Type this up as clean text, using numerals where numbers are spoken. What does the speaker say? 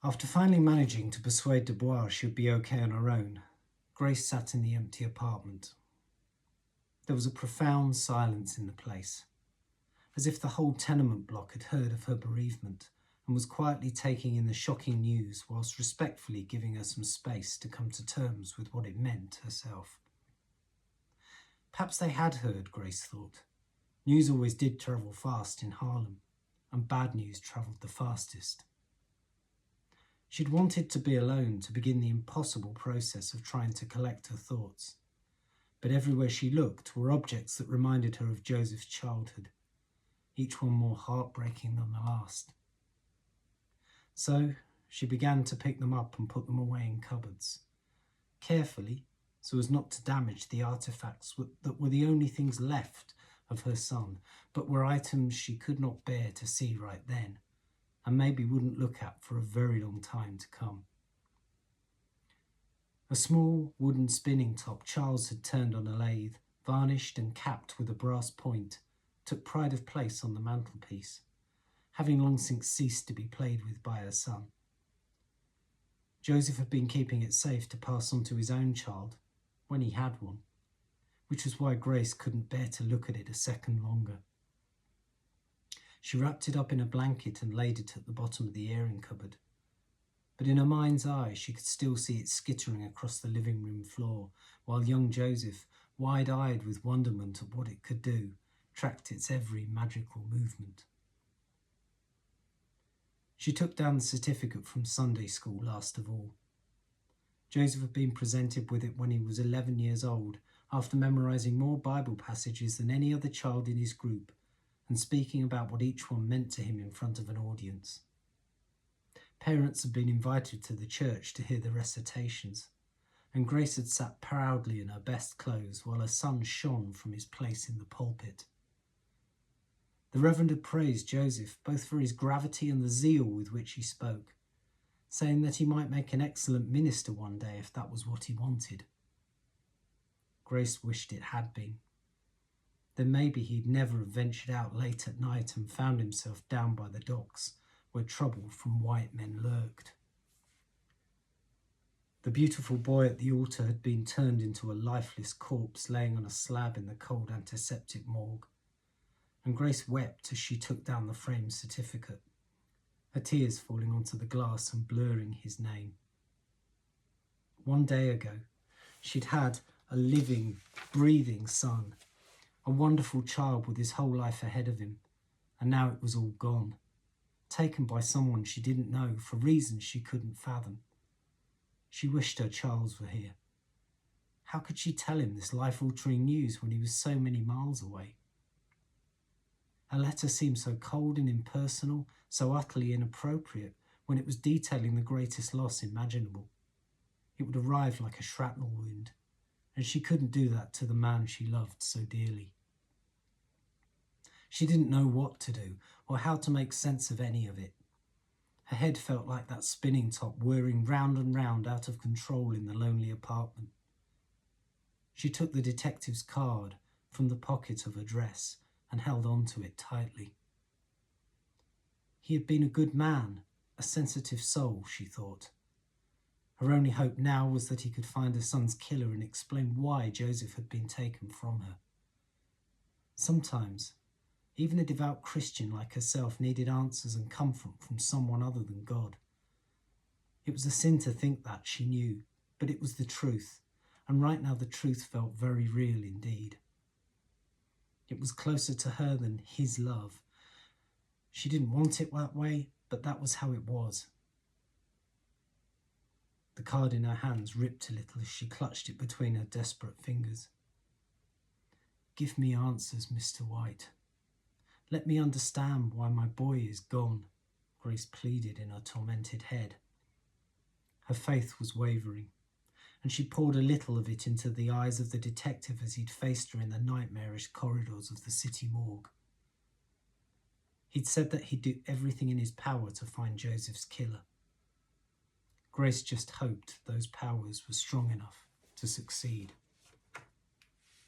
After finally managing to persuade Dubois she would be okay on her own, Grace sat in the empty apartment. There was a profound silence in the place, as if the whole tenement block had heard of her bereavement and was quietly taking in the shocking news whilst respectfully giving her some space to come to terms with what it meant herself. Perhaps they had heard, Grace thought. News always did travel fast in Harlem, and bad news travelled the fastest. She'd wanted to be alone to begin the impossible process of trying to collect her thoughts, but everywhere she looked were objects that reminded her of Joseph's childhood, each one more heartbreaking than the last. So she began to pick them up and put them away in cupboards, carefully so as not to damage the artefacts that were the only things left of her son, but were items she could not bear to see right then, and maybe wouldn't look at for a very long time to come. A small wooden spinning top Charles had turned on a lathe, varnished and capped with a brass point, took pride of place on the mantelpiece, having long since ceased to be played with by her son. Joseph had been keeping it safe to pass on to his own child, when he had one, which was why Grace couldn't bear to look at it a second longer. She wrapped it up in a blanket and laid it at the bottom of the airing cupboard, but in her mind's eye she could still see it skittering across the living room floor, while young Joseph, wide-eyed with wonderment at what it could do, tracked its every magical movement. She took down the certificate from Sunday school last of all. Joseph had been presented with it when he was 11 years old, after memorizing more Bible passages than any other child in his group, and speaking about what each one meant to him in front of an audience. Parents had been invited to the church to hear the recitations, and Grace had sat proudly in her best clothes while her son shone from his place in the pulpit. The Reverend had praised Joseph both for his gravity and the zeal with which he spoke, saying that he might make an excellent minister one day if that was what he wanted. Grace wished it had been. Then maybe he'd never have ventured out late at night and found himself down by the docks, where trouble from white men lurked. The beautiful boy at the altar had been turned into a lifeless corpse laying on a slab in the cold antiseptic morgue, and Grace wept as she took down the framed certificate, her tears falling onto the glass and blurring his name. One day ago, she'd had a living, breathing son, a wonderful child with his whole life ahead of him, and now it was all gone, taken by someone she didn't know for reasons she couldn't fathom. She wished her Charles were here. How could she tell him this life-altering news when he was so many miles away? Her letter seemed so cold and impersonal, so utterly inappropriate, when it was detailing the greatest loss imaginable. It would arrive like a shrapnel wound, and she couldn't do that to the man she loved so dearly. She didn't know what to do, or how to make sense of any of it. Her head felt like that spinning top whirring round and round out of control in the lonely apartment. She took the detective's card from the pocket of her dress and held on to it tightly. He had been a good man, a sensitive soul, she thought. Her only hope now was that he could find her son's killer and explain why Joseph had been taken from her. Sometimes, even a devout Christian like herself needed answers and comfort from someone other than God. It was a sin to think that, she knew, but it was the truth, and right now the truth felt very real indeed. It was closer to her than his love. She didn't want it that way, but that was how it was. The card in her hands ripped a little as she clutched it between her desperate fingers. "Give me answers, Mr. White. Let me understand why my boy is gone," Grace pleaded in her tormented head. Her faith was wavering, and she poured a little of it into the eyes of the detective as he'd faced her in the nightmarish corridors of the city morgue. He'd said that he'd do everything in his power to find Joseph's killer. Grace just hoped those powers were strong enough to succeed.